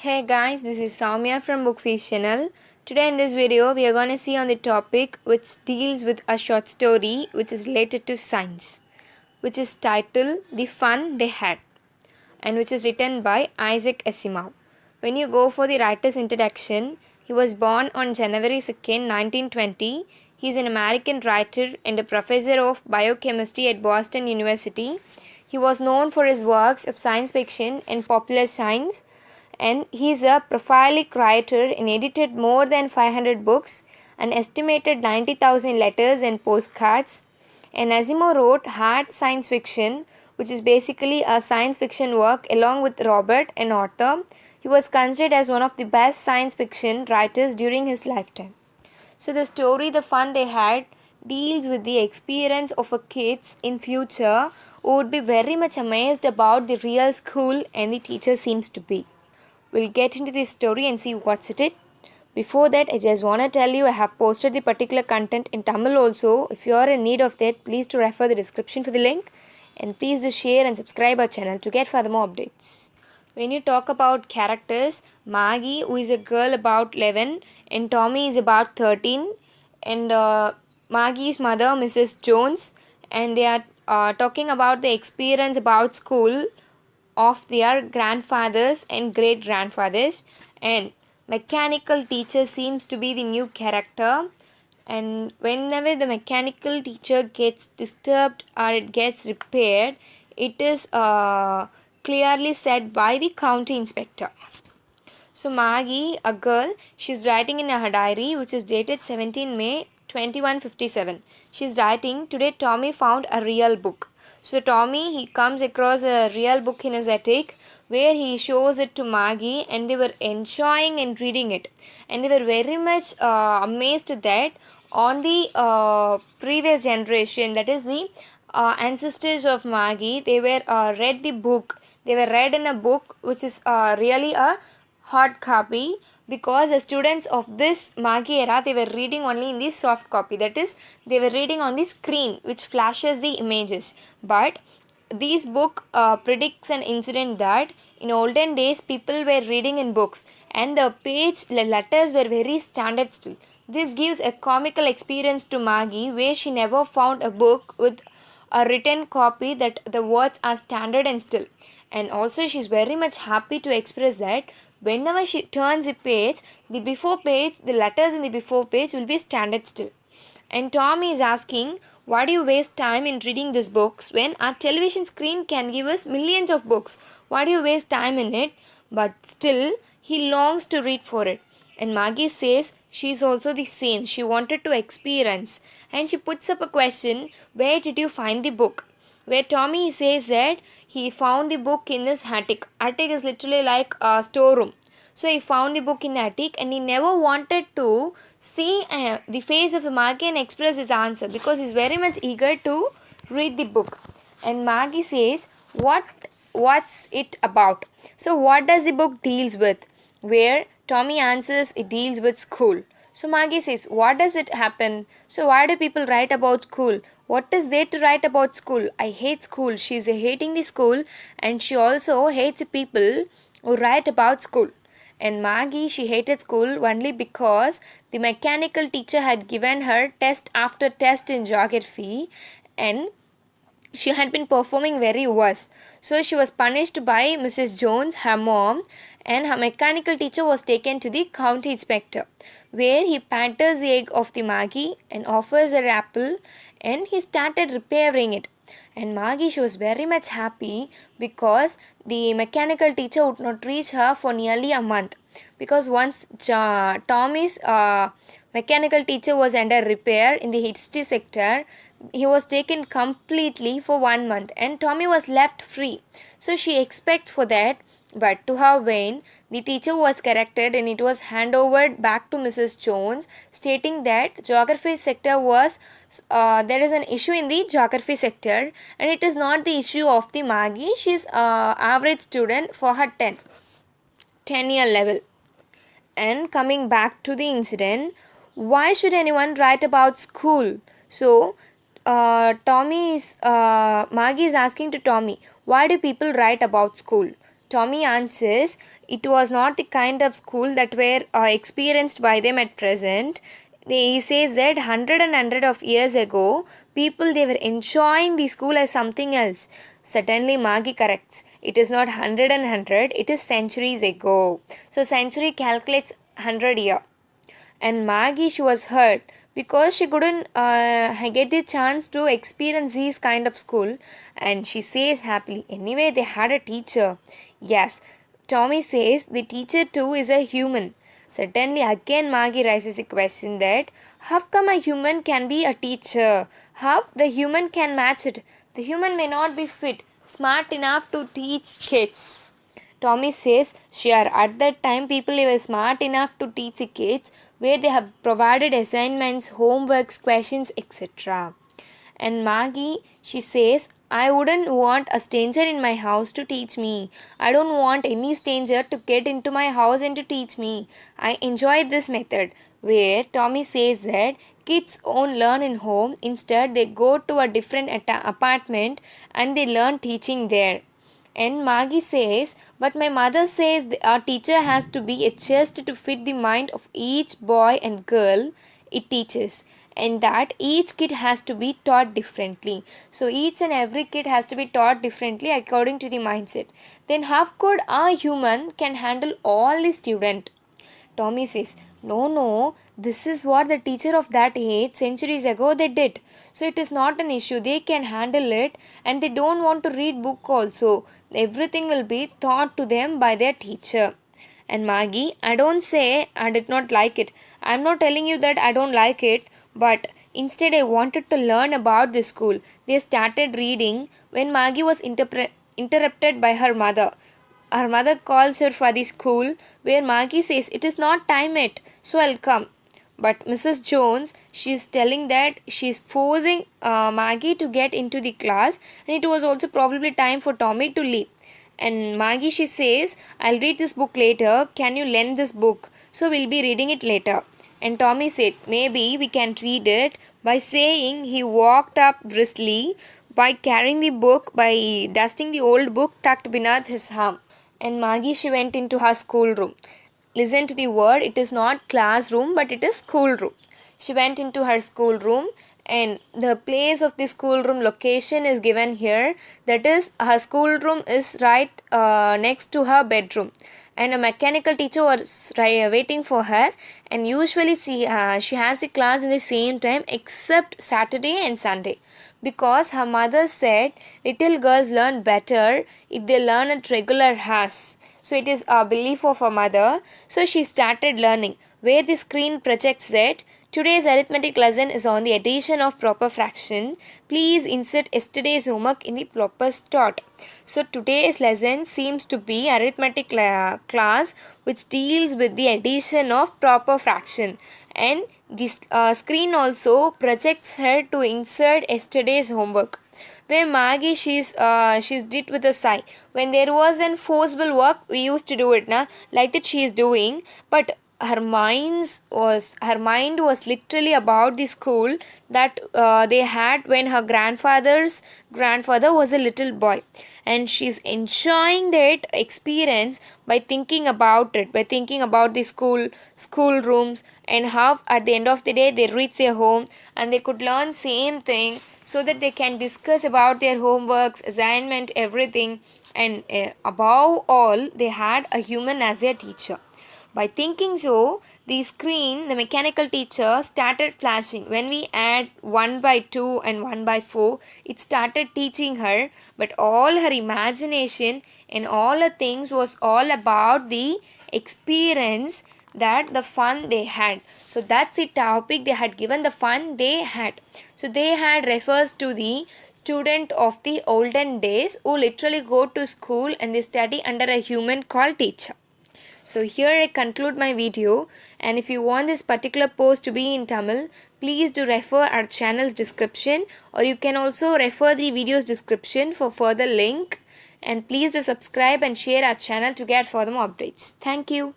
Hey guys, this is Soumya from Bookfeast channel. Today in this video, we are going to see on the topic which deals with a short story which is related to science, which is titled The Fun They Had, and which is written by Isaac Asimov. When you go for the writer's introduction, he was born on January 2nd, 1920. He is an American writer and a professor of biochemistry at Boston University. He was known for his works of science fiction and popular science, and he is a prolific writer and edited more than 500 books, an estimated 90,000 letters and postcards. And Asimov wrote hard science fiction, which is basically a science fiction work along with Robert, an author. He was considered as one of the best science fiction writers during his lifetime. So the story The Fun They Had deals with the experience of a kids in future who would be very much amazed about the real school and the teacher seems to be. We'll get into this story and see what's it. Before that, I just want to tell you I have posted the particular content in Tamil also. If you are in need of that, please to refer the description for the link, and please do share and subscribe our channel to get further more updates. When you talk about characters, Maggie, who is a girl about 11, and Tommy is about 13, and Maggie's mother, Mrs. Jones, and they are talking about the experience about school of their grandfathers and great grandfathers, and mechanical teacher seems to be the new character. And whenever the mechanical teacher gets disturbed or it gets repaired, it is clearly said by the county inspector. So Maggie, a girl, she's writing in her diary which is dated 17 May 2157. She's writing, today Tommy found a real book. So Tommy, he comes across a real book in his attic where he shows it to Maggie, and they were enjoying and reading it. And they were very much amazed that on the previous generation, that is the ancestors of Maggie, they were read the book. They were read in a book which is really a hard copy, because the students of this Maggie era, they were reading only in the soft copy, that is they were reading on the screen which flashes the images. But this book predicts an incident that in olden days people were reading in books and the letters were very standard still. This gives a comical experience to Maggie where she never found a book with a written copy that the words are standard and still. And also she's very much happy to express that whenever she turns a page, the letters in the before page will be standard still. And Tommy is asking, why do you waste time in reading these books when our television screen can give us millions of books? Why do you waste time in it? But still, he longs to read for it. And Maggie says she is also the same. She wanted to experience. And she puts up a question, where did you find the book? Where Tommy says that he found the book in his attic. Attic is literally like a storeroom. So he found the book in the attic, and he never wanted to see the face of Maggie and express his answer because he's very much eager to read the book. And Maggie says, what's it about? So what does the book deals with? Where Tommy answers, it deals with school. So Maggie says, what does it happen? So why do people write about school? What is there to write about school? I hate school. She's hating the school, and she also hates the people who write about school. And Maggie, she hated school only because the mechanical teacher had given her test after test in geography, and she had been performing very worse. So she was punished by Mrs. Jones, her mom, and her mechanical teacher was taken to the county inspector, where he patters the egg of the Maggie and offers her apple, and he started repairing it. And Maggie, she was very much happy because the mechanical teacher would not reach her for nearly a month, because once Tommy's mechanical teacher was under repair in the history sector, he was taken completely for 1 month and Tommy was left free. So she expects for that, but to her vain, the teacher was corrected and it was handed back to Mrs. Jones, stating that geography sector was there is an issue in the geography sector, and it is not the issue of the Maggie. She's average student for her 10-year level. And coming back to the incident, why should anyone write about school? So Maggie is asking to Tommy, why do people write about school? Tommy answers, it was not the kind of school that were experienced by them at present. He says that hundred of years ago, people they were enjoying the school as something else. Certainly, Maggie corrects. It is not hundred, it is centuries ago. So, century calculates 100 year. And Maggie, she was hurt because she couldn't get the chance to experience this kind of school. And she says happily, anyway, they had a teacher. Yes, Tommy says the teacher too is a human. Certainly, again, Maggie raises the question that how come a human can be a teacher? How the human can match it? The human may not be fit, smart enough to teach kids. Tommy says, sure, at that time people were smart enough to teach the kids where they have provided assignments, homeworks, questions, etc. And Maggie, she says, I wouldn't want a stranger in my house to teach me. I don't want any stranger to get into my house and to teach me. I enjoy this method where Tommy says that kids won't learn in home. Instead, they go to a different apartment and they learn teaching there. And Maggie says, but my mother says our teacher has to be a chest to fit the mind of each boy and girl it teaches, and that each kid has to be taught differently. So each and every kid has to be taught differently according to the mindset. Then how could a human can handle all the student? Tommy says, no, this is what the teacher of that age centuries ago they did. So it is not an issue. They can handle it and they don't want to read book also. Everything will be taught to them by their teacher. And Maggie, I don't say I did not like it. I'm not telling you that I don't like it, but instead I wanted to learn about the school. They started reading when Maggie was interrupted by her mother. Her mother calls her for the school where Maggie says, it is not time yet, so I'll come. But Mrs. Jones, she is telling that she is forcing Maggie to get into the class, and it was also probably time for Tommy to leave. And Maggie, she says, I'll read this book later. Can you lend this book? So we'll be reading it later. And Tommy said, maybe we can read it by saying he walked up briskly by carrying the book, by dusting the old book tucked beneath his arm. And Maggie, she went into her schoolroom. Listen to the word, it is not classroom, but it is schoolroom. She went into her schoolroom, and the place of the schoolroom location is given here. That is, her schoolroom is right next to her bedroom. And a mechanical teacher was waiting for her, and usually she has the class in the same time except Saturday and Sunday, because her mother said little girls learn better if they learn at regular hours. So it is a belief of her mother. So she started learning where the screen projects that today's arithmetic lesson is on the addition of proper fraction. Please insert yesterday's homework in the proper slot. So today's lesson seems to be arithmetic class which deals with the addition of proper fraction, and this screen also projects her to insert yesterday's homework. Where Maggie, she's did with a sigh. When there was an forcible work, we used to do it, like that she is doing, but her mind was literally about the school that they had when her grandfather was a little boy, and she's enjoying that experience by thinking about it, by thinking about the school rooms, and how at the end of the day they reach their home and they could learn same thing, so that they can discuss about their homeworks, assignment, everything, and above all they had a human as their teacher. By thinking so, the mechanical teacher started flashing. When we add 1 by 2 and 1 by 4, it started teaching her, but all her imagination and all her things was all about the experience, that the fun they had. So that's the topic they had given, the fun they had. So they had refers to the student of the olden days who literally go to school and they study under a human called teacher. So here I conclude my video, and if you want this particular post to be in Tamil, please do refer our channel's description, or you can also refer the video's description for further link, and please do subscribe and share our channel to get further updates. Thank you.